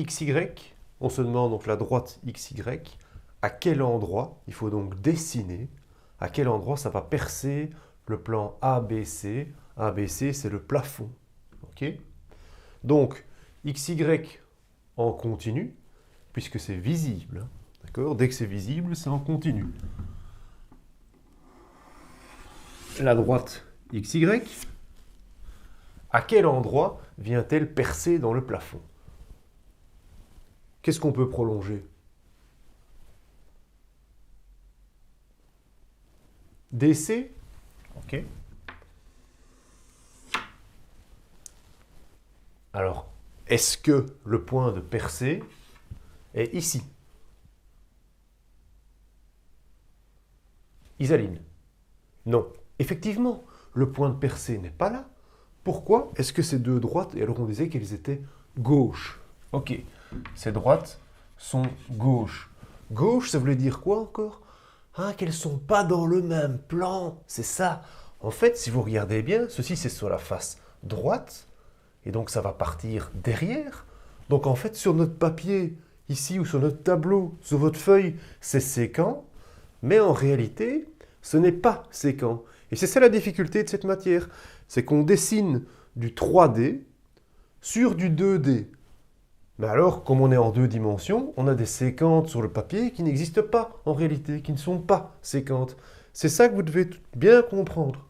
XY, on se demande donc la droite XY, à quel endroit, il faut donc dessiner, à quel endroit ça va percer le plan ABC. ABC, c'est le plafond. Ok? Donc, XY en continu, puisque c'est visible. D'accord? Dès que c'est visible, c'est en continu. La droite XY, à quel endroit vient-elle percer dans le plafond? Qu'est-ce qu'on peut prolonger? DC? Ok. Alors, est-ce que le point de percée est ici? Isaline? Non. Effectivement, le point de percée n'est pas là. Pourquoi est-ce que ces deux droites, et alors on disait qu'elles étaient gauches? Ok, ces droites sont gauches. Gauche, ça voulait dire quoi encore? Ah, qu'elles ne sont pas dans le même plan, c'est ça. En fait, si vous regardez bien, ceci c'est sur la face droite, et donc ça va partir derrière. Donc en fait, sur notre papier, ici, ou sur notre tableau, sur votre feuille, c'est séquent, mais en réalité, ce n'est pas séquent. Et c'est ça la difficulté de cette matière, c'est qu'on dessine du 3D sur du 2D. Mais alors, comme on est en deux dimensions, on a des séquentes sur le papier qui n'existent pas en réalité, qui ne sont pas séquentes. C'est ça que vous devez bien comprendre.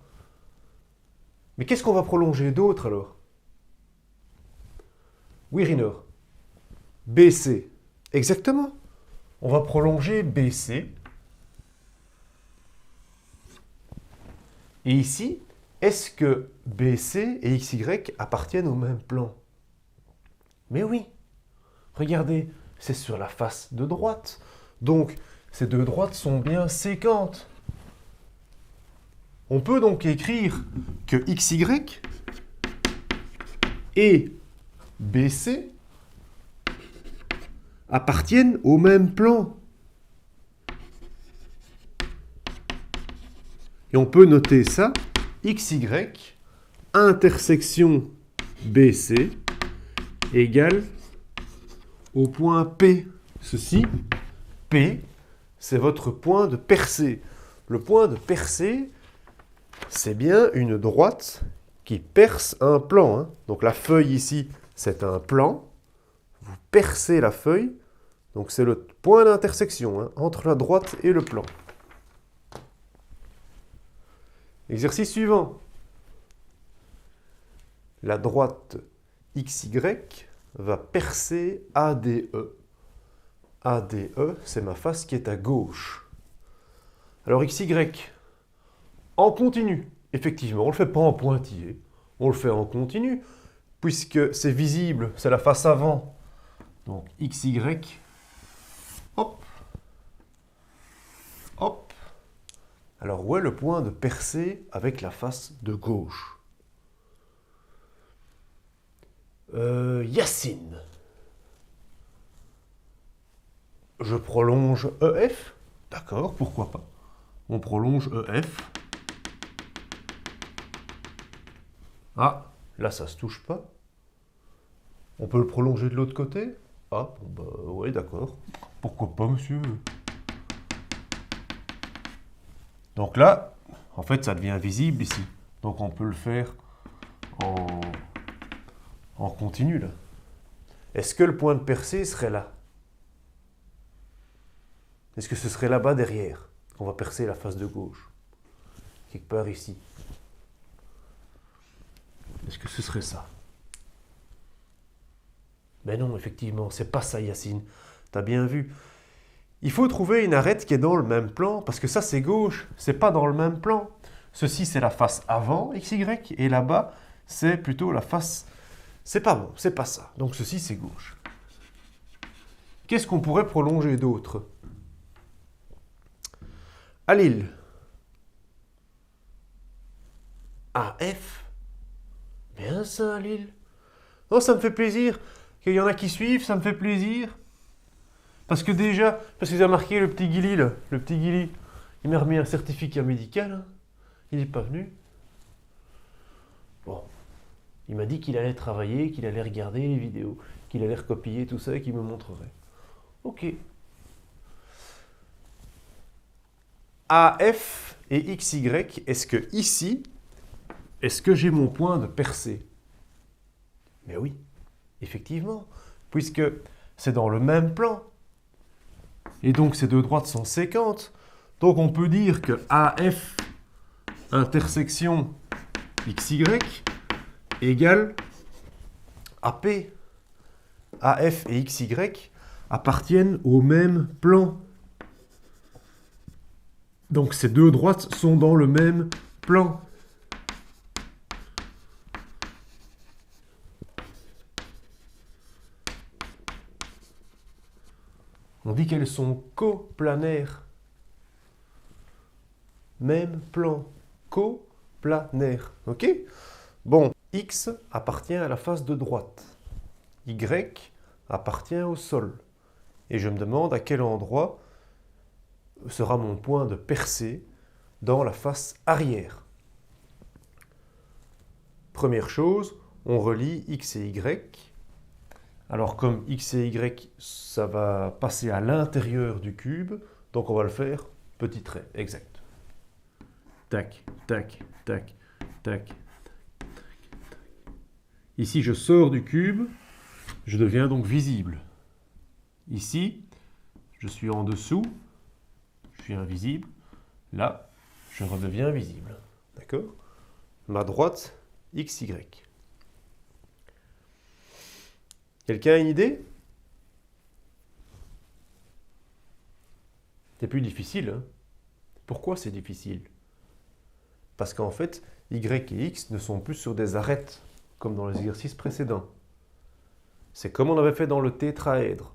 Mais qu'est-ce qu'on va prolonger d'autre alors? Oui, Rinor. BC. Exactement. On va prolonger BC. Et ici, est-ce que BC et XY appartiennent au même plan? Mais oui. Regardez, c'est sur la face de droite. Donc, ces deux droites sont bien séquentes. On peut donc écrire que XY et BC appartiennent au même plan. Et on peut noter ça, XY intersection BC égale au point P. Ceci, P, c'est votre point de percée. Le point de percée, c'est bien une droite qui perce un plan. Hein. Donc la feuille ici, c'est un plan. Vous percez la feuille. Donc c'est le point d'intersection hein, entre la droite et le plan. Exercice suivant. La droite XY va percer ADE. ADE, c'est ma face qui est à gauche. Alors XY, en continu. Effectivement, on ne le fait pas en pointillé, on le fait en continu, puisque c'est visible, c'est la face avant. Donc XY, hop, hop. Alors où est le point de percée avec la face de gauche? Yacine. Je prolonge EF. D'accord, pourquoi pas. On prolonge EF. Ah, là ça se touche pas. On peut le prolonger de l'autre côté? Ah, bon bah ouais, d'accord. Pourquoi pas, monsieur? Donc là, en fait, ça devient visible ici. Donc on peut le faire en continu, là. Est-ce que le point de percée serait là? Est-ce que ce serait là-bas derrière? On va percer la face de gauche. Quelque part ici. Est-ce que ce serait ça? Ben non, effectivement, c'est pas ça, Yacine. T'as bien vu. Il faut trouver une arête qui est dans le même plan, parce que ça, c'est gauche. C'est pas dans le même plan. Ceci, c'est la face avant, XY, et là-bas, c'est plutôt la face... C'est pas bon, c'est pas ça. Donc ceci, c'est gauche. Qu'est-ce qu'on pourrait prolonger d'autre? Alil. AF. Bien ça, Alil. Oh, ça me fait plaisir. Qu'il y en a qui suivent, ça me fait plaisir. Parce que déjà, parce que vous avez marqué le petit Guili, là. Le petit Guili, il m'a remis un certificat médical. Hein. Il n'est pas venu. Bon. Il m'a dit qu'il allait travailler, qu'il allait regarder les vidéos, qu'il allait recopier tout ça et qu'il me montrerait. Ok. AF et XY, est-ce que ici, est-ce que j'ai mon point de percée? Mais oui, effectivement, puisque c'est dans le même plan. Et donc ces deux droites sont séquentes. Donc on peut dire que AF intersection XY égale AP. AF et XY appartiennent au même plan. Donc ces deux droites sont dans le même plan. On dit qu'elles sont coplanaires. Même plan. Coplanaire. Ok? Bon, X appartient à la face de droite. Y appartient au sol. Et je me demande à quel endroit sera mon point de percée dans la face arrière. Première chose, on relie X et Y. Alors comme X et Y, ça va passer à l'intérieur du cube, donc on va le faire petit trait, exact. Tac, tac, tac, tac, tac. Ici, je sors du cube, je deviens donc visible. Ici, je suis en dessous, je suis invisible. Là, je redeviens visible. D'accord? Ma droite, XY. Quelqu'un a une idée? C'est plus difficile. Hein? Pourquoi c'est difficile? Parce qu'en fait, Y et X ne sont plus sur des arêtes, comme dans les exercices précédents. C'est comme on avait fait dans le tétraèdre.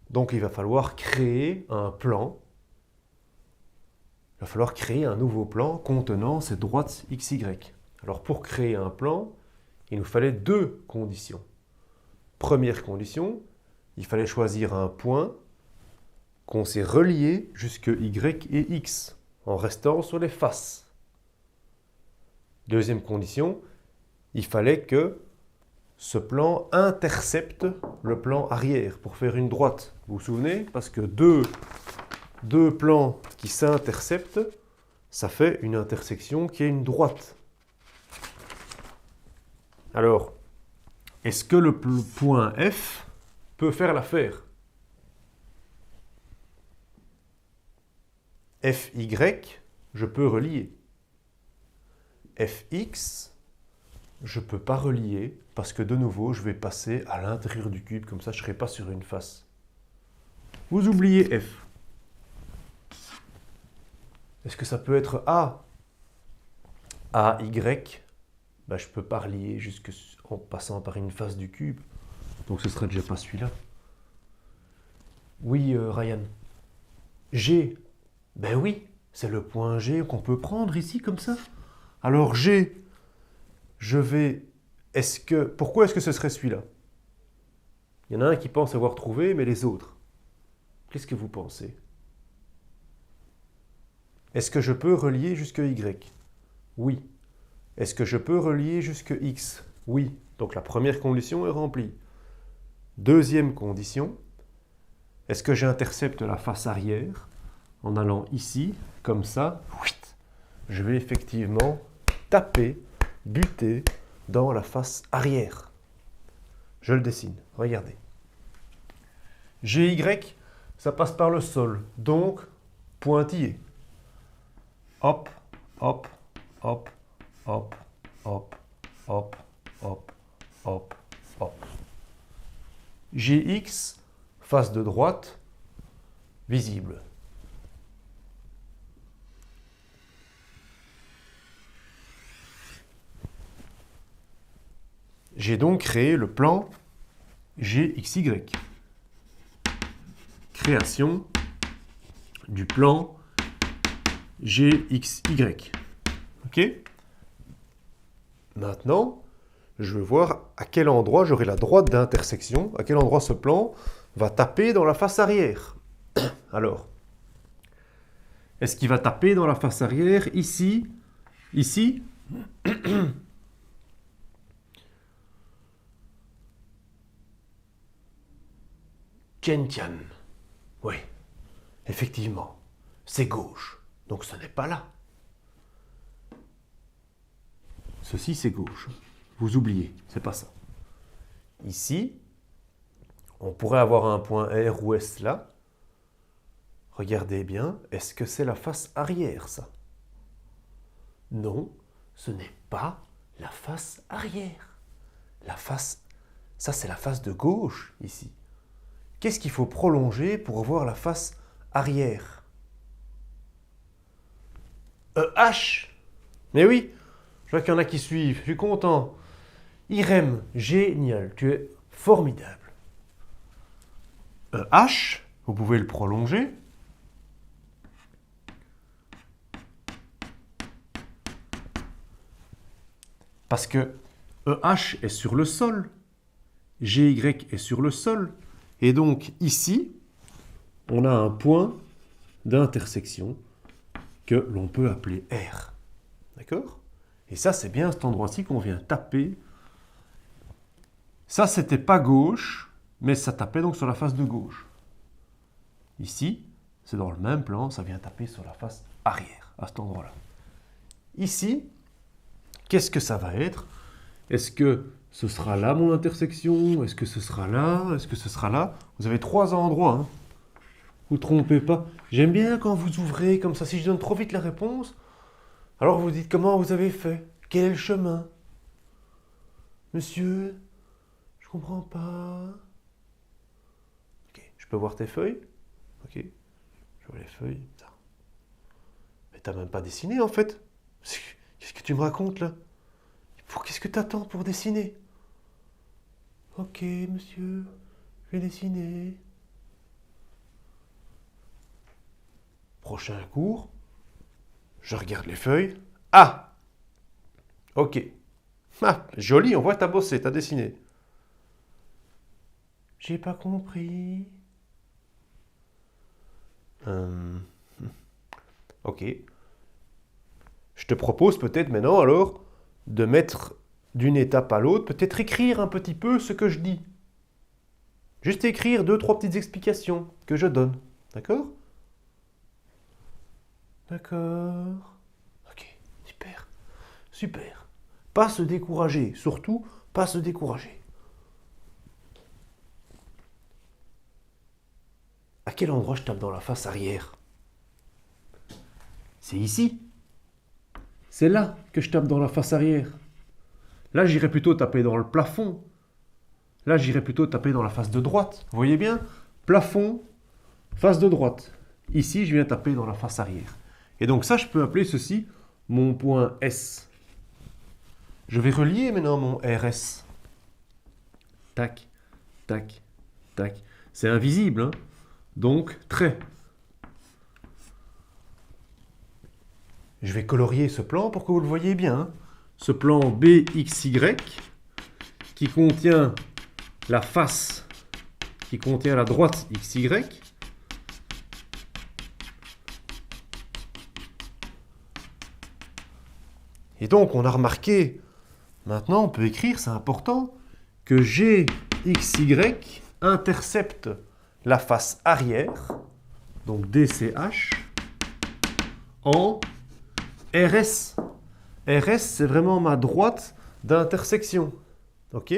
Donc il va falloir créer un plan. Il va falloir créer un nouveau plan contenant ces droites XY. Alors pour créer un plan, il nous fallait deux conditions. Première condition, il fallait choisir un point qu'on s'est relié jusque Y et X, en restant sur les faces. Deuxième condition, il fallait que ce plan intercepte le plan arrière pour faire une droite. Vous vous souvenez? Parce que deux plans qui s'interceptent, ça fait une intersection qui est une droite. Alors, est-ce que le point F peut faire l'affaire? FY, je peux relier. FX, je ne peux pas relier parce que de nouveau, je vais passer à l'intérieur du cube, comme ça je ne serai pas sur une face. Vous oubliez F. Est-ce que ça peut être A? AY, ben, je ne peux pas relier en passant par une face du cube. Donc ce ne serait déjà pas celui-là. Oui, Ryan. G. Ben oui, c'est le point G qu'on peut prendre ici comme ça. Alors G, je vais... Pourquoi est-ce que ce serait celui-là? Il y en a un qui pense avoir trouvé, mais les autres. Qu'est-ce que vous pensez? Est-ce que je peux relier jusque Y? Oui. Est-ce que je peux relier jusque X? Oui. Donc la première condition est remplie. Deuxième condition, est-ce que j'intercepte la face arrière en allant ici, comme ça? Je vais effectivement taper, buter dans la face arrière. Je le dessine, regardez. GY, ça passe par le sol, donc pointillé. Hop, hop, hop, hop, hop, hop, hop, hop, hop. GX, face de droite, visible. J'ai donc créé le plan GXY. Création du plan GXY. Ok? Maintenant, je veux voir à quel endroit j'aurai la droite d'intersection, à quel endroit ce plan va taper dans la face arrière. Alors, est-ce qu'il va taper dans la face arrière ici? Ici? Tian. Oui, effectivement, c'est gauche, donc ce n'est pas là. Ceci, c'est gauche. Vous oubliez, c'est pas ça. Ici, on pourrait avoir un point R ou S là. Regardez bien, est-ce que c'est la face arrière, ça? Non, ce n'est pas la face arrière. Ça c'est la face de gauche, ici. Qu'est-ce qu'il faut prolonger pour voir la face arrière? H. Mais oui, je vois qu'il y en a qui suivent, je suis content. Irem, génial, tu es formidable. H, vous pouvez le prolonger. Parce que EH est sur le sol, GY est sur le sol, et donc ici, on a un point d'intersection que l'on peut appeler R. D'accord? Et ça, c'est bien cet endroit-ci qu'on vient taper. Ça, c'était pas gauche, mais ça tapait donc sur la face de gauche. Ici, c'est dans le même plan, ça vient taper sur la face arrière, à cet endroit-là. Ici, qu'est-ce que ça va être? Est-ce que ce sera là mon intersection? Est-ce que ce sera là? Est-ce que ce sera là? Vous avez 3 endroits, hein. Vous ne trompez pas. J'aime bien quand vous ouvrez comme ça. Si je donne trop vite la réponse, alors vous dites comment vous avez fait? Quel est le chemin? Monsieur, je comprends pas. Ok, je peux voir tes feuilles? Ok, je vois les feuilles. Ça. Mais t'as même pas dessiné en fait. Qu'est-ce que tu me racontes là? Qu'est-ce que t'attends pour dessiner? Ok, monsieur, je vais dessiner. Prochain cours, je regarde les feuilles. Ah! Ok. Ah, joli, on voit que t'as bossé, t'as dessiné. J'ai pas compris. Ok. Je te propose peut-être maintenant alors de mettre d'une étape à l'autre, peut-être écrire un petit peu ce que je dis. Juste écrire 2-3 petites explications que je donne. D'accord? D'accord. Ok, super. Super. Pas se décourager, surtout pas se décourager. À quel endroit je tape dans la face arrière? C'est ici. C'est là que je tape dans la face arrière. Là, j'irais plutôt taper dans le plafond. Là, j'irais plutôt taper dans la face de droite. Vous voyez bien? Plafond, face de droite. Ici, je viens taper dans la face arrière. Et donc ça, je peux appeler ceci mon point S. Je vais relier maintenant mon RS. Tac, tac, tac. C'est invisible, hein? Donc, trait. Je vais colorier ce plan pour que vous le voyez bien. Hein. Ce plan BXY qui contient la face, qui contient la droite XY. Et donc, on a remarqué, maintenant on peut écrire, c'est important, que GXY intercepte la face arrière, donc DCH, en RS. RS, c'est vraiment ma droite d'intersection. Ok?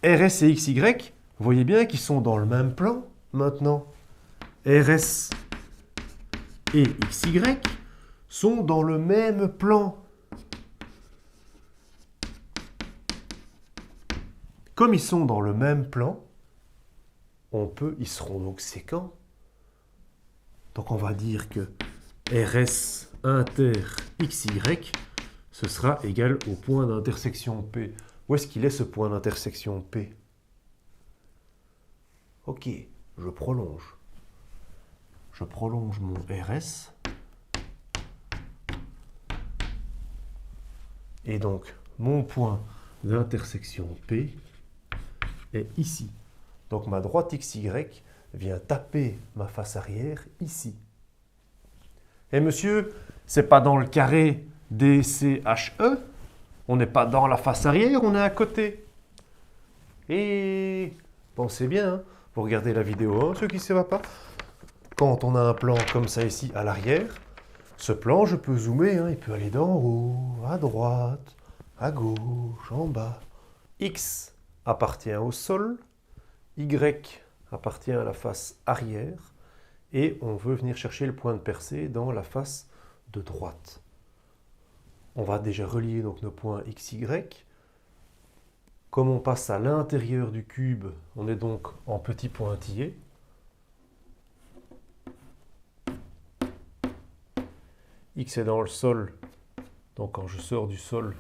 RS et XY, vous voyez bien qu'ils sont dans le même plan maintenant. RS et XY sont dans le même plan. Comme ils sont dans le même plan, ils seront donc séquents. Donc on va dire que RS inter XY, ce sera égal au point d'intersection P. Où est-ce qu'il est ce point d'intersection P? Ok, je prolonge. Je prolonge mon RS. Et donc, mon point d'intersection P est ici. Donc ma droite XY vient taper ma face arrière ici. Et monsieur, c'est pas dans le carré DCHE, on n'est pas dans la face arrière, on est à côté. Et pensez bien, hein, Vous regardez la vidéo 1, ceux qui ne savent pas. Quand on a un plan comme ça ici à l'arrière, ce plan, je peux zoomer, hein, il peut aller d'en haut, à droite, à gauche, en bas. X appartient au sol, Y appartient à la face arrière, et on veut venir chercher le point de percée dans la face de droite. On va déjà relier donc nos points X, Y. Comme on passe à l'intérieur du cube, on est donc en petit pointillé. X est dans le sol, donc quand je sors du sol,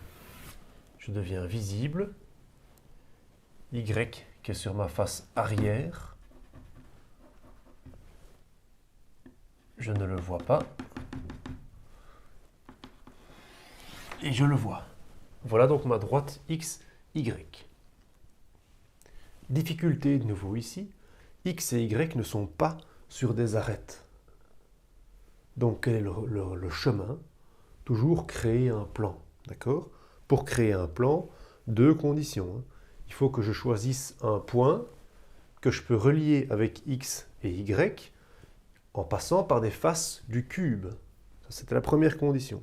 je deviens visible. Y qui est sur ma face arrière, je ne le vois pas. Et je le vois. Voilà donc ma droite X, Y. Difficulté de nouveau ici, X et Y ne sont pas sur des arêtes. Donc quel est le chemin? Toujours créer un plan, d'accord? Pour créer un plan, deux conditions, hein. Il faut que je choisisse un point que je peux relier avec X et Y en passant par des faces du cube. Ça, c'était la première condition.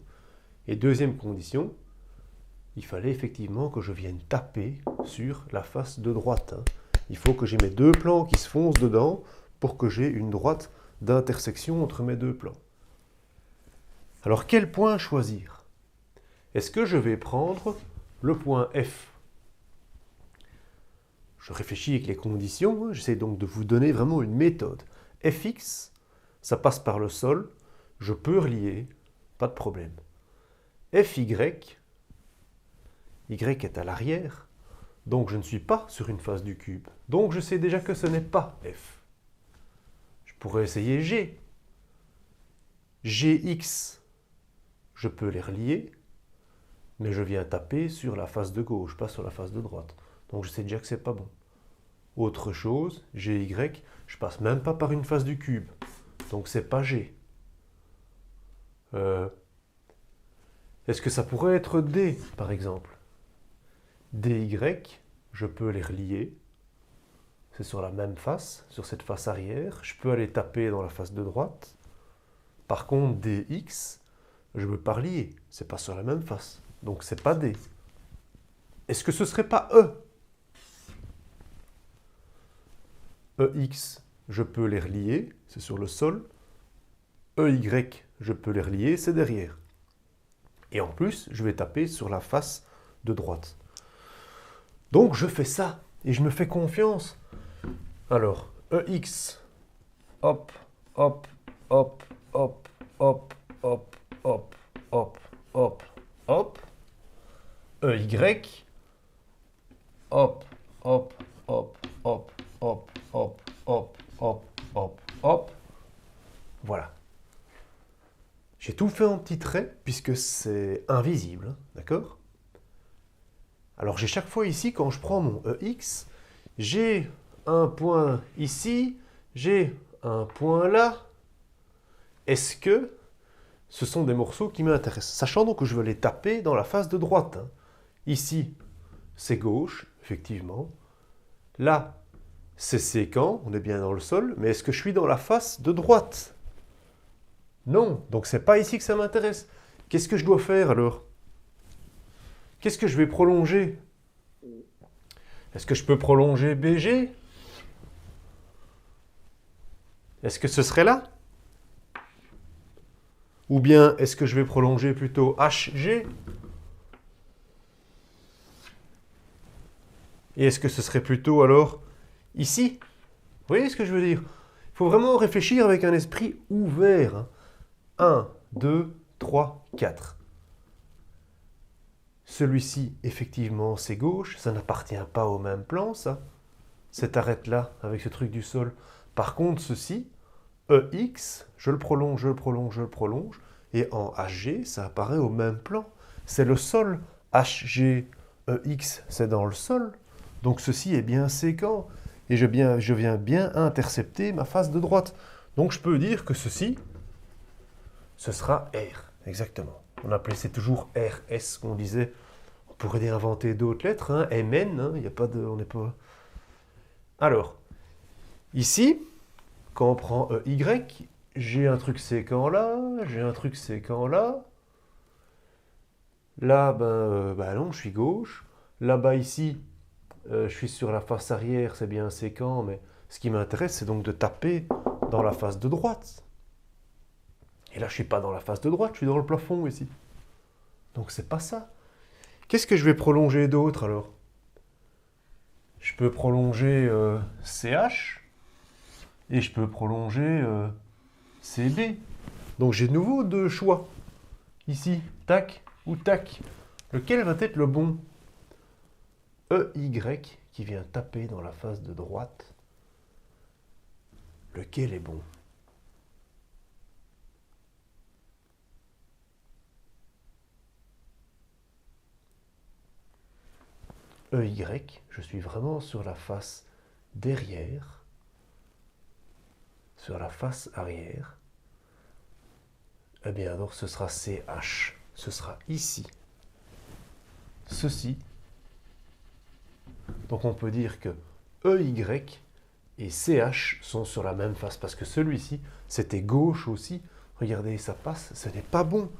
Et deuxième condition, il fallait effectivement que je vienne taper sur la face de droite, hein. Il faut que j'ai mes deux plans qui se foncent dedans pour que j'ai une droite d'intersection entre mes deux plans. Alors quel point choisir? Est-ce que je vais prendre le point F? Je réfléchis avec les conditions, hein. J'essaie donc de vous donner vraiment une méthode. Fx, ça passe par le sol, je peux relier, pas de problème. Fy, Y est à l'arrière, donc je ne suis pas sur une face du cube. Donc je sais déjà que ce n'est pas F. Je pourrais essayer G. Gx, je peux les relier, mais je viens taper sur la face de gauche, pas sur la face de droite. Donc je sais déjà que c'est pas bon. Autre chose, Gy, je passe même pas par une face du cube. Donc c'est pas G. Est-ce que ça pourrait être D, par exemple? Dy, je peux les relier. C'est sur la même face, sur cette face arrière. Je peux aller taper dans la face de droite. Par contre, Dx, je ne peux pas relier. C'est pas sur la même face. Donc c'est pas D. Est-ce que ce serait pas E? Ex, je peux les relier, c'est sur le sol. Ey, je peux les relier, c'est derrière. Et en plus, je vais taper sur la face de droite. Donc je fais ça, et je me fais confiance. Alors, Ex, hop, hop, hop, hop, hop, hop, hop, hop, hop, hop. Ey, hop, hop, hop, hop, hop, hop, hop, hop, hop, hop. Voilà. J'ai tout fait en petits traits, puisque c'est invisible, hein, d'accord? Alors j'ai chaque fois ici, quand je prends mon Ex, j'ai un point ici, j'ai un point là. Est-ce que ce sont des morceaux qui m'intéressent? Sachant donc que je veux les taper dans la face de droite, hein. Ici, c'est gauche, effectivement. Là, c'est séquent, on est bien dans le sol, mais est-ce que je suis dans la face de droite? Non, donc c'est pas ici que ça m'intéresse. Qu'est-ce que je dois faire alors? Qu'est-ce que je vais prolonger? Est-ce que je peux prolonger BG? Est-ce que ce serait là? Ou bien est-ce que je vais prolonger plutôt HG? Et est-ce que ce serait plutôt alors ici? Vous voyez ce que je veux dire? Il faut vraiment réfléchir avec un esprit ouvert, hein. 1, 2, 3, 4. Celui-ci, effectivement, c'est gauche. Ça n'appartient pas au même plan, ça. Cette arête-là, avec ce truc du sol. Par contre, ceci, EX, je le prolonge, je le prolonge, je le prolonge. Et en HG, ça apparaît au même plan. C'est le sol. HG, EX, c'est dans le sol. Donc ceci est bien séquent. Et je viens bien intercepter ma face de droite. Donc je peux dire que ceci, ce sera R, exactement. On appelait c'est toujours RS qu'on disait. On pourrait inventer d'autres lettres, hein, MN, hein, y a pas de, on n'est pas. Alors, Ici, quand on prend EY, j'ai un truc séquent là, j'ai un truc séquent là. Là, non, je suis gauche. Là-bas, ici, je suis sur la face arrière, c'est bien séquent, mais ce qui m'intéresse, c'est donc de taper dans la face de droite. Et là, je ne suis pas dans la face de droite, je suis dans le plafond ici. Donc, c'est pas ça. Qu'est-ce que je vais prolonger d'autre alors? Je peux prolonger CH et je peux prolonger CB. Donc, j'ai de nouveau deux choix. Ici, tac ou tac. Lequel va être le bon? EY qui vient taper dans la face de droite. Lequel est bon? EY, je suis vraiment sur la face derrière, sur la face arrière. Eh bien alors ce sera CH, ce sera ici. Ceci. Donc on peut dire que EY et CH sont sur la même face, parce que celui-ci, c'était gauche aussi. Regardez, ça passe, ce n'est pas bon.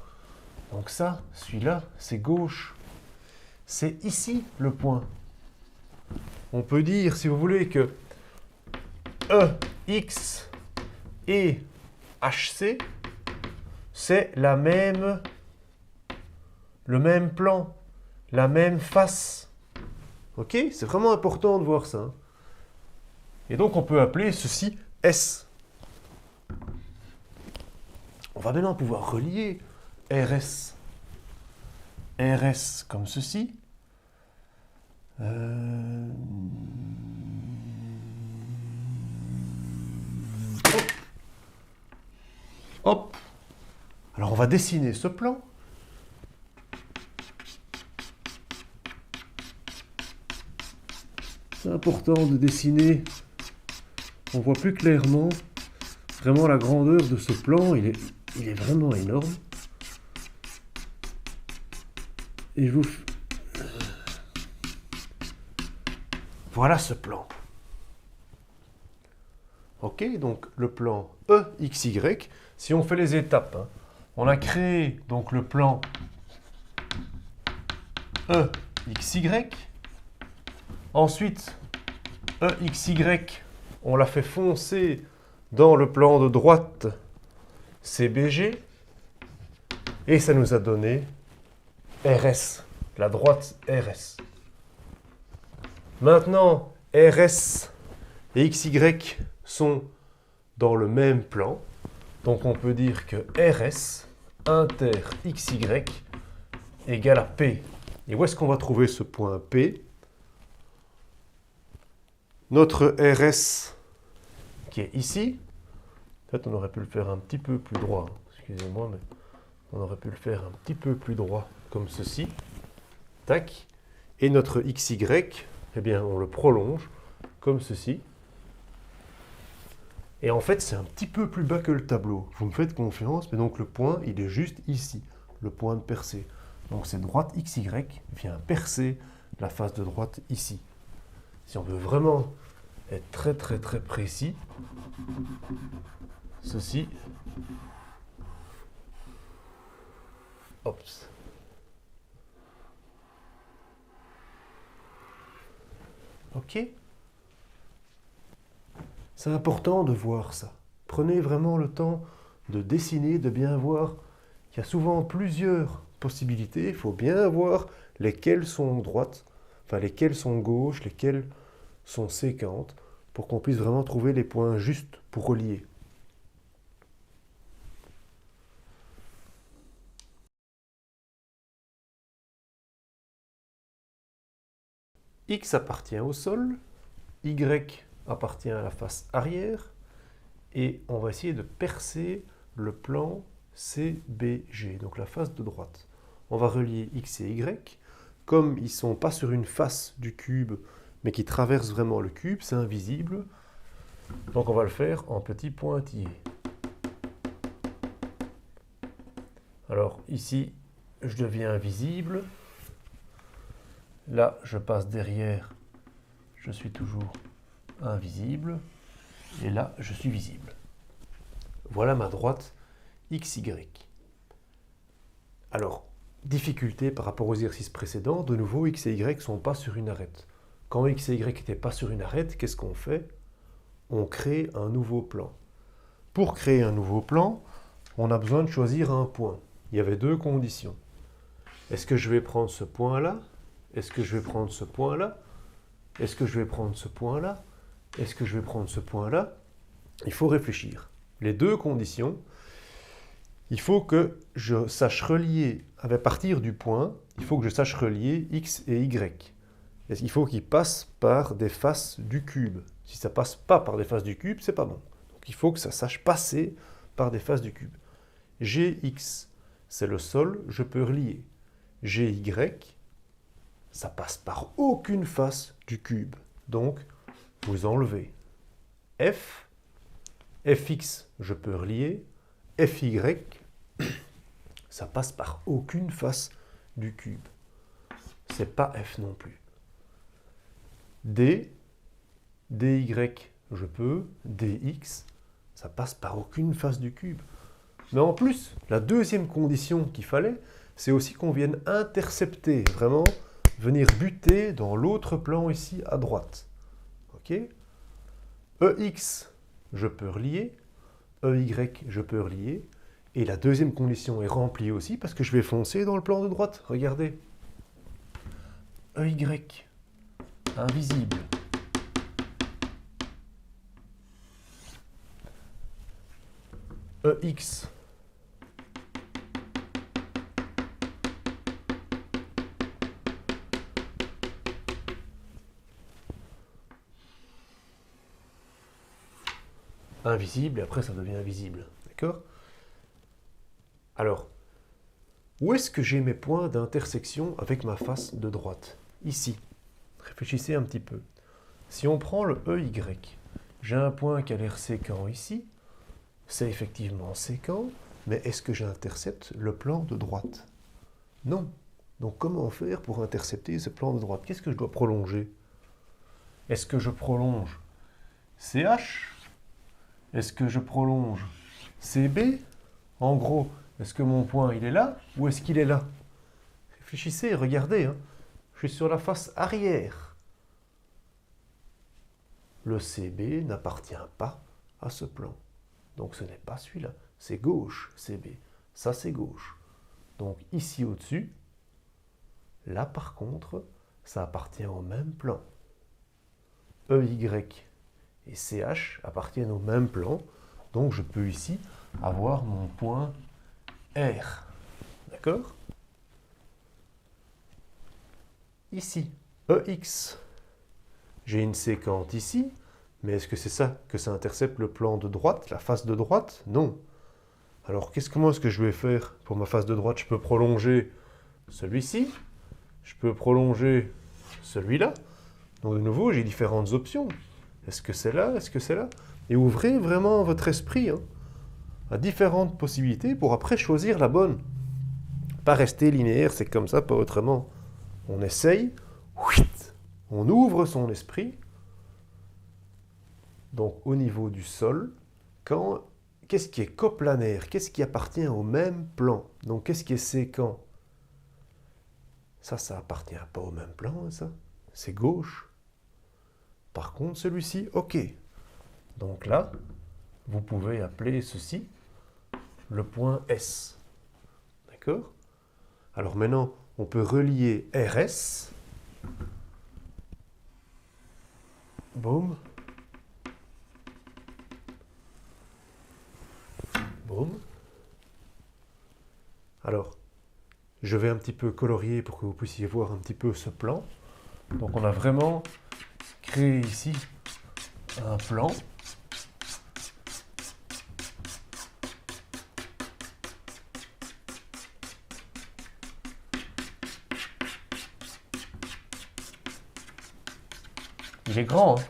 Donc ça, celui-là, c'est gauche. C'est ici le point. On peut dire, si vous voulez, que EX et HC, c'est le même plan, la même face. Ok? C'est vraiment important de voir ça. Hein. Et donc on peut appeler ceci S. On va maintenant pouvoir relier RS. RS comme ceci. Hop. Alors on va dessiner ce plan. C'est important de dessiner. On voit plus clairement vraiment la grandeur de ce plan. Il est vraiment énorme. Et je vous... Voilà ce plan. Ok, donc le plan EXY, si on fait les étapes, hein, on a créé donc le plan EXY. Ensuite, EXY, on l'a fait foncer dans le plan de droite CBG. Et ça nous a donné RS, la droite RS. Maintenant, RS et XY sont dans le même plan. Donc on peut dire que RS inter XY égale à P. Et où est-ce qu'on va trouver ce point P? Notre RS qui est ici, peut-être on aurait pu le faire un petit peu plus droit. Excusez-moi, mais on aurait pu le faire un petit peu plus droit, comme ceci. Tac. Et notre XY, eh bien, on le prolonge comme ceci. Et en fait, c'est un petit peu plus bas que le tableau. Vous me faites confiance, mais donc le point, il est juste ici, le point de percée. Donc cette droite XY vient percer la face de droite ici. Si on veut vraiment être très très très précis, ceci, hop. Ok? C'est important de voir ça. Prenez vraiment le temps de dessiner, de bien voir qu'il y a souvent plusieurs possibilités. Il faut bien voir lesquelles sont droites, enfin lesquelles sont gauches, lesquelles sont séquentes, pour qu'on puisse vraiment trouver les points justes pour relier. X appartient au sol, Y appartient à la face arrière, et on va essayer de percer le plan CBG, donc la face de droite. On va relier X et Y. Comme ils ne sont pas sur une face du cube, mais qui traversent vraiment le cube, c'est invisible. Donc on va le faire en petits pointillés. Alors ici, je deviens invisible. Là, je passe derrière, je suis toujours invisible. Et là, je suis visible. Voilà ma droite XY. Alors, difficulté par rapport aux exercices précédents, de nouveau, X et Y ne sont pas sur une arête. Quand X et Y n'étaient pas sur une arête, qu'est-ce qu'on fait? On crée un nouveau plan. Pour créer un nouveau plan, on a besoin de choisir un point. Il y avait deux conditions. Est-ce que je vais prendre ce point-là? Est-ce que je vais prendre ce point-là? Est-ce que je vais prendre ce point-là? Est-ce que je vais prendre ce point-là? Il faut réfléchir. Les deux conditions, il faut que je sache relier, à partir du point, il faut que je sache relier X et Y. Il faut qu'ils passent par des faces du cube. Si ça ne passe pas par des faces du cube, c'est pas bon. Donc il faut que ça sache passer par des faces du cube. Gx, c'est le sol, je peux relier. Gy, ça passe par aucune face du cube. Donc, vous enlevez. F, fx, je peux relier. Fy, ça passe par aucune face du cube. C'est pas f non plus. D, dy, je peux. Dx, ça passe par aucune face du cube. Mais en plus, la deuxième condition qu'il fallait, c'est aussi qu'on vienne intercepter, vraiment venir buter dans l'autre plan ici à droite. Ok? Ex, je peux relier. Ey, je peux relier. Et la deuxième condition est remplie aussi parce que je vais foncer dans le plan de droite. Regardez. Ey, invisible. Ex, invisible, et après ça devient visible. D'accord? Alors, où est-ce que j'ai mes points d'intersection avec ma face de droite? Ici. Réfléchissez un petit peu. Si on prend le EY, j'ai un point qui a l'air séquent ici. C'est effectivement séquent, mais est-ce que j'intercepte le plan de droite? Non. Donc comment faire pour intercepter ce plan de droite? Qu'est-ce que je dois prolonger? Est-ce que je prolonge CH? Est-ce que je prolonge CB? En gros, est-ce que mon point il est là ou est-ce qu'il est là? Réfléchissez, regardez, hein. Je suis sur la face arrière. Le CB n'appartient pas à ce plan. Donc ce n'est pas celui-là. C'est gauche, CB. Ça, c'est gauche. Donc ici au-dessus, là par contre, ça appartient au même plan. EY et CH appartiennent au même plan. Donc je peux ici avoir mon point R. D'accord? Ici, EX. J'ai une séquente ici, mais est-ce que c'est ça que ça intercepte le plan de droite, la face de droite? Non. Alors comment est-ce que je vais faire pour ma face de droite? Je peux prolonger celui-ci, je peux prolonger celui-là. Donc de nouveau, j'ai différentes options. Est-ce que c'est là? Est-ce que c'est là? Et ouvrez vraiment votre esprit à différentes possibilités pour après choisir la bonne. Pas rester linéaire, c'est comme ça, pas autrement. On essaye, on ouvre son esprit. Donc au niveau du sol, qu'est-ce qui est coplanaire? Qu'est-ce qui appartient au même plan? Donc qu'est-ce qui est séquent? Ça appartient pas au même plan, ça. C'est gauche. Par contre, celui-ci, ok. Donc là, vous pouvez appeler ceci le point S. D'accord? Alors maintenant, on peut relier RS. Boum. Boum. Alors, je vais un petit peu colorier pour que vous puissiez voir un petit peu ce plan. Donc on a vraiment créé ici un plan. Il est grand, hein?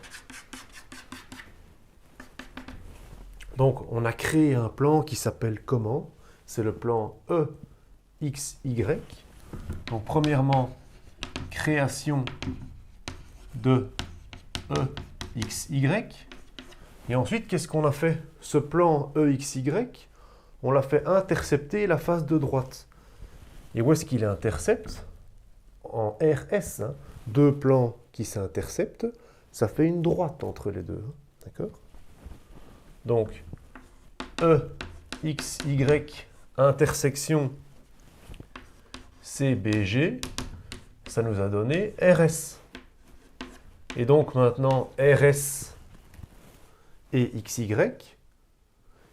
Donc, on a créé un plan qui s'appelle comment? C'est le plan EXY. Donc, premièrement, création de EXY. Et ensuite, qu'est-ce qu'on a fait? Ce plan EXY, on l'a fait intercepter la face de droite. Et où est-ce qu'il intercepte? En RS, hein. Deux plans qui s'interceptent, ça fait une droite entre les deux. Hein. D'accord? Donc, EXY intersection CBG, ça nous a donné RS. Et donc maintenant, RS et XY,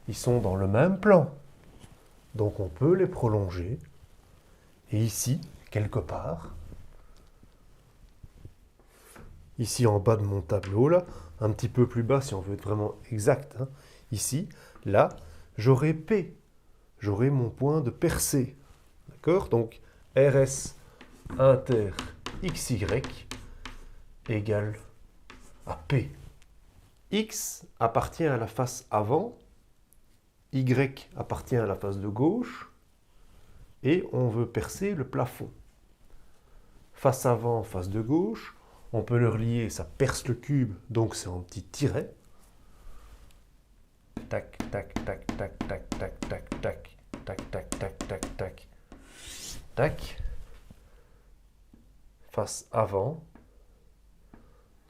ils sont dans le même plan. Donc on peut les prolonger. Et ici, quelque part, ici en bas de mon tableau, là, un petit peu plus bas si on veut être vraiment exact, hein, ici, là, j'aurai P. J'aurai mon point de percée. D'accord? Donc RS inter XY égale à P. X appartient à la face avant, Y appartient à la face de gauche, et on veut percer le plafond. Face avant, face de gauche, on peut le relier, ça perce le cube, donc c'est en petit tiret. Tac, tac, tac, tac, tac, tac, tac, tac, tac, tac, tac, tac, tac, tac. Face avant.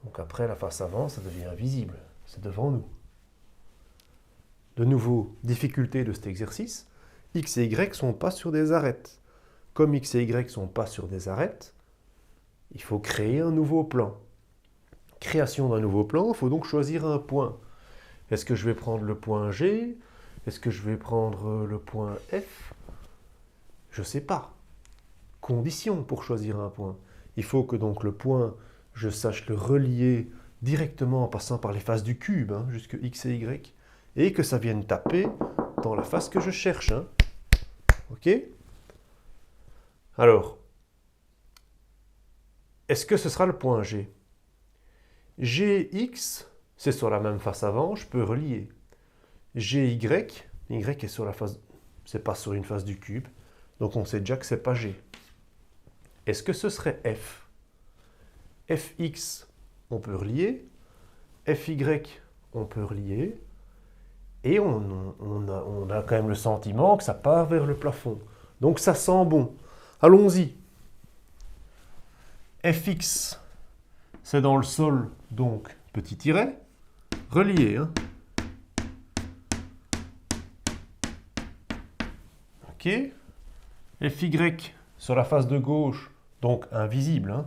Donc après la face avant, ça devient visible. C'est devant nous. De nouveau, difficulté de cet exercice. X et Y ne sont pas sur des arêtes. Comme X et Y ne sont pas sur des arêtes, il faut créer un nouveau plan. Création d'un nouveau plan, il faut donc choisir un point. Est-ce que je vais prendre le point G? Est-ce que je vais prendre le point F? Je ne sais pas. Condition pour choisir un point. Il faut que donc le point, je sache le relier directement en passant par les faces du cube, hein, jusque X et Y, et que ça vienne taper dans la face que je cherche. Hein. OK? Alors, est-ce que ce sera le point G? GX, c'est sur la même face avant, je peux relier. GY, Y est sur la face, c'est pas sur une face du cube, donc on sait déjà que c'est pas G. Est-ce que ce serait F? FX, on peut relier. FY, on peut relier. Et on a quand même le sentiment que ça part vers le plafond. Donc ça sent bon. Allons-y. FX, c'est dans le sol, donc petit tiret. Relié. Hein. OK. FY sur la face de gauche, donc invisible. Hein.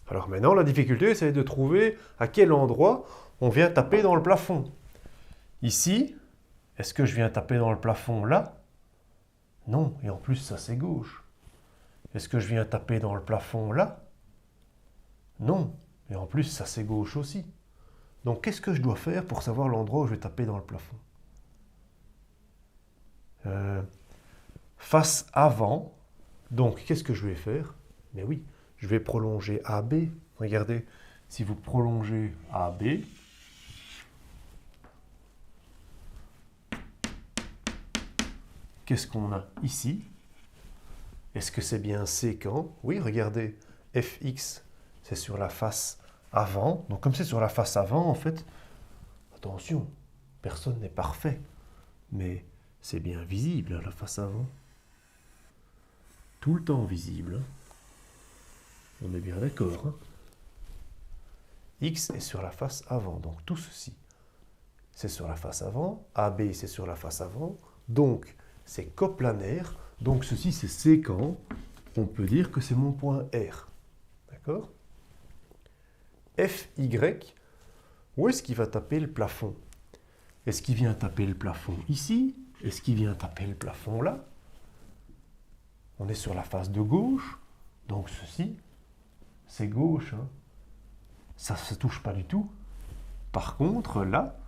Alors maintenant, la difficulté, c'est de trouver à quel endroit on vient taper dans le plafond. Ici, est-ce que je viens taper dans le plafond là? Non, et en plus, ça c'est gauche. Est-ce que je viens taper dans le plafond là? Non, et en plus, ça c'est gauche aussi. Donc, qu'est-ce que je dois faire pour savoir l'endroit où je vais taper dans le plafond? Face avant, donc qu'est-ce que je vais faire? Mais oui, je vais prolonger AB. Regardez, si vous prolongez AB, qu'est-ce qu'on a ici? Est-ce que c'est bien séquent? Oui, regardez, FX, c'est sur la face avant. Donc comme c'est sur la face avant, en fait, attention, personne n'est parfait. Mais c'est bien visible, hein, la face avant. Tout le temps visible. Hein. On est bien d'accord. Hein. X est sur la face avant, donc tout ceci, c'est sur la face avant. AB, c'est sur la face avant. Donc, c'est coplanaire. Donc, ceci, c'est séquent. On peut dire que c'est mon point R. D'accord? FY, où est-ce qu'il va taper le plafond? Est-ce qu'il vient taper le plafond ici? Est-ce qu'il vient taper le plafond là? On est sur la face de gauche. Donc, ceci, c'est gauche. Hein. Ça ne se touche pas du tout. Par contre, là,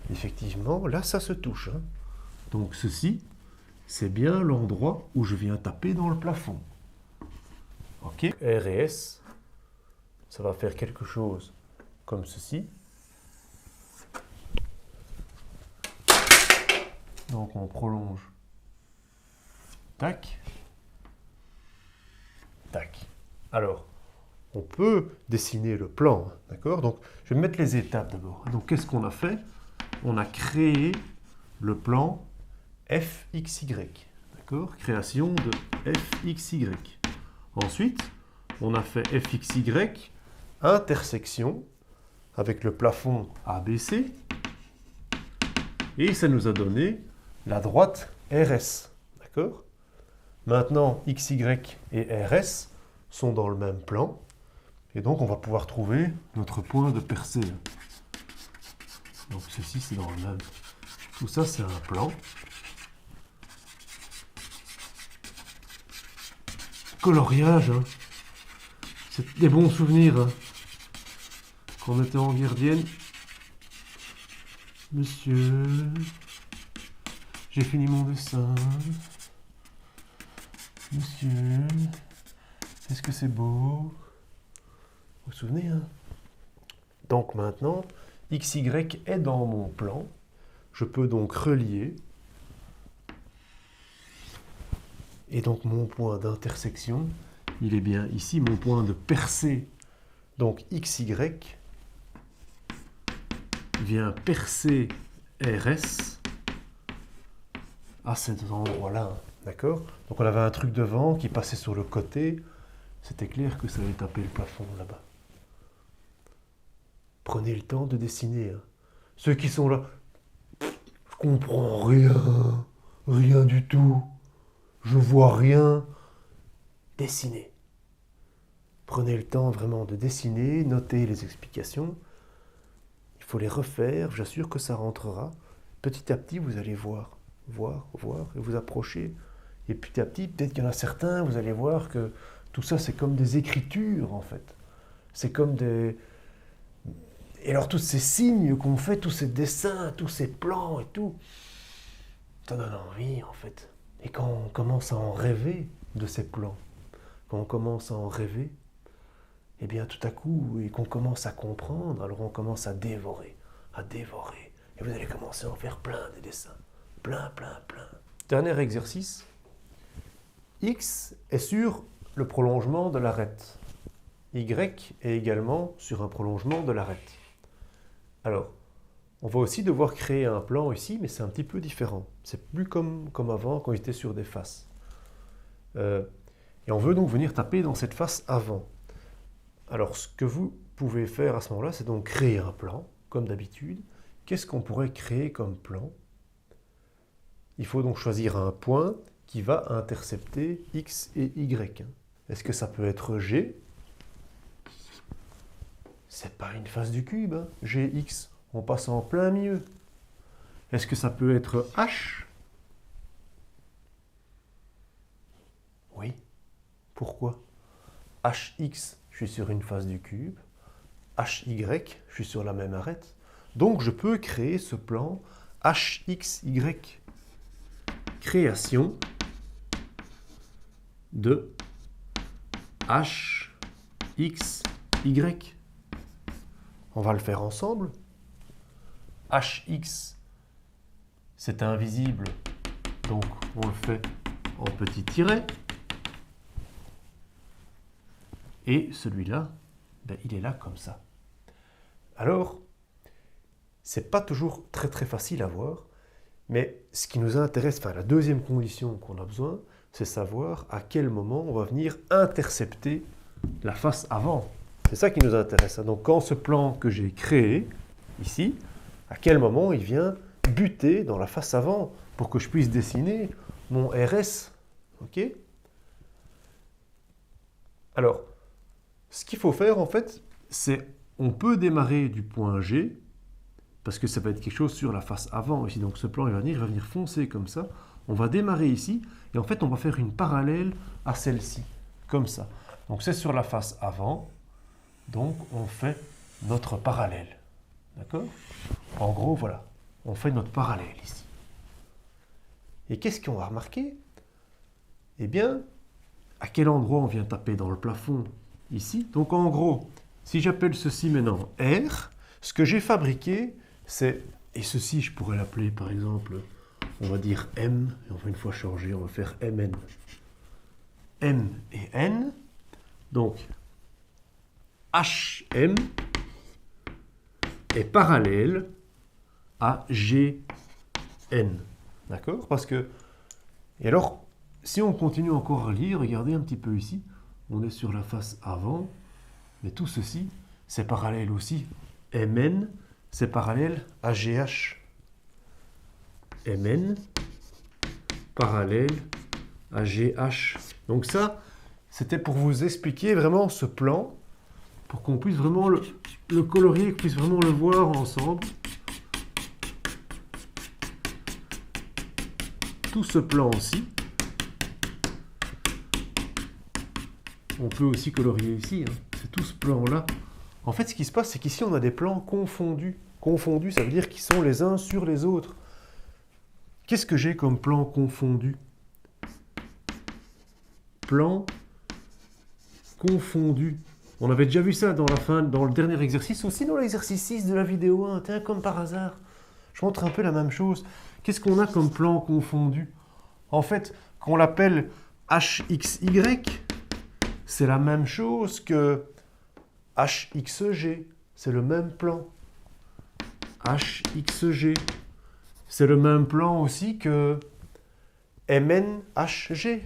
effectivement, là, ça se touche. Hein. Donc, ceci, c'est bien l'endroit où je viens taper dans le plafond. OK? R et S, ça va faire quelque chose comme ceci. Donc, on prolonge. Tac. Tac. Alors, on peut dessiner le plan, hein, d'accord? Donc, je vais mettre les étapes d'abord. Donc, qu'est-ce qu'on a fait? On a créé le plan fxy, d'accord? Création de fxy. Ensuite, on a fait fxy intersection avec le plafond ABC et ça nous a donné la droite RS, d'accord? Maintenant, XY et RS sont dans le même plan et donc on va pouvoir trouver notre point de percée. Donc ceci, c'est dans le même. Tout ça, c'est un plan. Coloriage, hein. C'est des bons souvenirs, hein. Quand on était en gardienne. Monsieur, j'ai fini mon dessin. Monsieur, est-ce que c'est beau? Vous vous souvenez, hein? Donc maintenant, XY est dans mon plan. Je peux donc relier. Et donc mon point d'intersection, il est bien ici, mon point de percée. Donc XY vient percer RS à cet endroit-là, hein, d'accord? Donc on avait un truc devant qui passait sur le côté. C'était clair que ça allait taper le plafond là-bas. Prenez le temps de dessiner, hein. Ceux qui sont là, je comprends rien, rien du tout. Je vois rien. Dessinez. Prenez le temps vraiment de dessiner, notez les explications. Il faut les refaire, j'assure que ça rentrera. Petit à petit, vous allez voir, et vous approcher. Et petit à petit, peut-être qu'il y en a certains, vous allez voir que tout ça, c'est comme des écritures, en fait. C'est comme des... Et alors, tous ces signes qu'on fait, tous ces dessins, tous ces plans et tout, ça donne envie, en fait. Et quand on commence à en rêver de ces plans, quand on commence à en rêver, eh bien tout à coup, et qu'on commence à comprendre, alors on commence à dévorer. Et vous allez commencer à en faire plein des dessins. Plein. Dernier exercice. X est sur le prolongement de l'arête. Y est également sur un prolongement de l'arête. Alors, on va aussi devoir créer un plan ici, mais c'est un petit peu différent. C'est plus comme avant, quand j'étais sur des faces. Et on veut donc venir taper dans cette face avant. Alors, ce que vous pouvez faire à ce moment-là, c'est donc créer un plan, comme d'habitude. Qu'est-ce qu'on pourrait créer comme plan? Il faut donc choisir un point qui va intercepter X et Y. Est-ce que ça peut être G? C'est pas une face du cube, hein. Gx, on passe en plein milieu. Est-ce que ça peut être H? Oui. Pourquoi? Hx, je suis sur une face du cube. Hy, je suis sur la même arête. Donc je peux créer ce plan Hxy. Création de Hxy. On va le faire ensemble. Hx, c'est invisible, donc on le fait en petit tiret. Et celui-là, ben, il est là comme ça. Alors, c'est pas toujours très facile à voir, mais ce qui nous intéresse, enfin la deuxième condition qu'on a besoin, c'est savoir à quel moment on va venir intercepter la face avant. C'est ça qui nous intéresse. Donc quand ce plan que j'ai créé, ici, à quel moment il vient buter dans la face avant pour que je puisse dessiner mon RS. Ok? Alors, ce qu'il faut faire en fait, c'est on peut démarrer du point G, parce que ça va être quelque chose sur la face avant ici. Donc ce plan il va venir foncer comme ça. On va démarrer ici, et en fait on va faire une parallèle à celle-ci, comme ça. Donc c'est sur la face avant, donc on fait notre parallèle. D'accord? En gros, voilà, on fait notre parallèle ici. Et qu'est-ce qu'on va remarquer? Eh bien, à quel endroit on vient taper dans le plafond? Ici. Donc en gros, si j'appelle ceci maintenant R, ce que j'ai fabriqué, c'est, et ceci je pourrais l'appeler par exemple, on va dire M, et on va une fois changer, on va faire MN. M et N, Donc, HM est parallèle à GN. D'accord? Parce que... Et alors, si on continue encore à lire, regardez un petit peu ici, on est sur la face avant, mais tout ceci, c'est parallèle aussi. MN, c'est parallèle à GH. MN, parallèle à GH. Donc ça, c'était pour vous expliquer vraiment ce plan, pour qu'on puisse vraiment le colorier, qu'on puisse vraiment le voir ensemble. Tout ce plan-ci, on peut aussi colorier ici, hein. C'est tout ce plan-là. En fait, ce qui se passe, c'est qu'ici, on a des plans confondus. Confondus, ça veut dire qu'ils sont les uns sur les autres. Qu'est-ce que j'ai comme plan confondu? Plan confondu. On avait déjà vu ça dans le dernier exercice, aussi dans l'exercice 6 de la vidéo 1. Tiens, comme par hasard. Je montre un peu la même chose. Qu'est-ce qu'on a comme plan confondu? En fait, qu'on l'appelle HXY, c'est la même chose que HXG. C'est le même plan. HXG. C'est le même plan aussi que MNHG.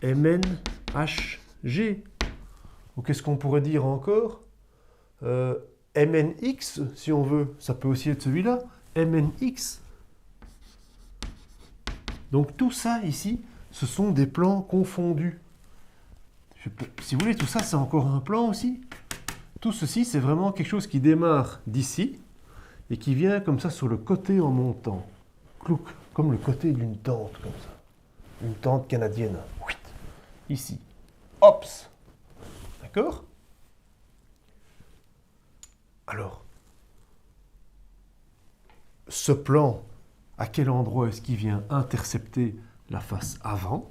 MNHG. Ou qu'est-ce qu'on pourrait dire encore? MNX, si on veut. Ça peut aussi être celui-là. MNX. Donc tout ça ici, ce sont des plans confondus. Si vous voulez, tout ça, c'est encore un plan aussi. Tout ceci, c'est vraiment quelque chose qui démarre d'ici et qui vient comme ça sur le côté en montant. Clouc, comme le côté d'une tente, comme ça. Une tente canadienne. Ici. Hops. D'accord? Alors, ce plan, à quel endroit est-ce qu'il vient intercepter la face avant?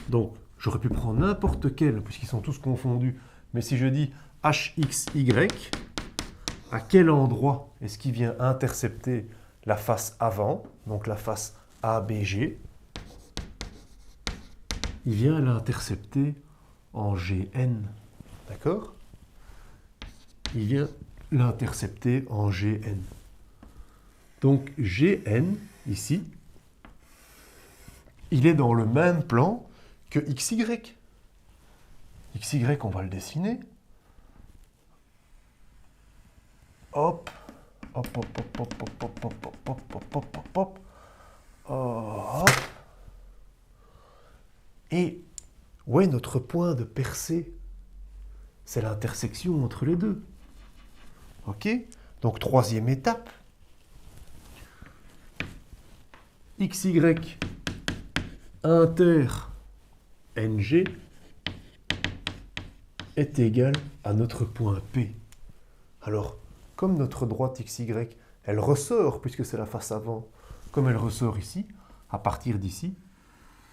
Donc, j'aurais pu prendre n'importe quel, puisqu'ils sont tous confondus. Mais si je dis HXY, à quel endroit est-ce qu'il vient intercepter la face avant? Donc la face ABG. Il vient l'intercepter en GN. D'accord? Il vient l'intercepter en GN. Donc GN, ici, il est dans le même plan que XY. XY, on va le dessiner. Hop, hop, hop, hop, hop, hop, hop, hop, hop, hop, hop, hop, hop, hop. Et où est notre point de percée? C'est l'intersection entre les deux. Ok? Donc, troisième étape. XY inter NG est égal à notre point P. Alors, comme notre droite XY, elle ressort, puisque c'est la face avant, comme elle ressort ici, à partir d'ici,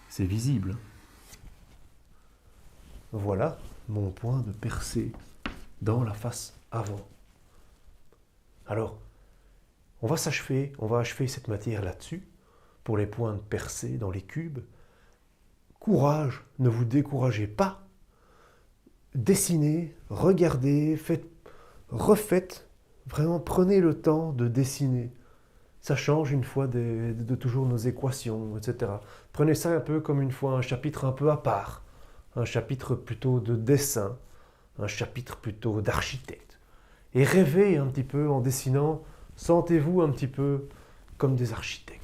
c'est visible. Voilà mon point de percée dans la face avant. Alors, on va achever cette matière là-dessus, pour les points de percée dans les cubes. Courage, ne vous découragez pas. Dessinez, regardez, refaites. Vraiment, prenez le temps de dessiner. Ça change une fois de toujours nos équations, etc. Prenez ça un peu comme une fois un chapitre un peu à part. Un chapitre plutôt de dessin, un chapitre plutôt d'architecte. Et rêvez un petit peu en dessinant, sentez-vous un petit peu comme des architectes.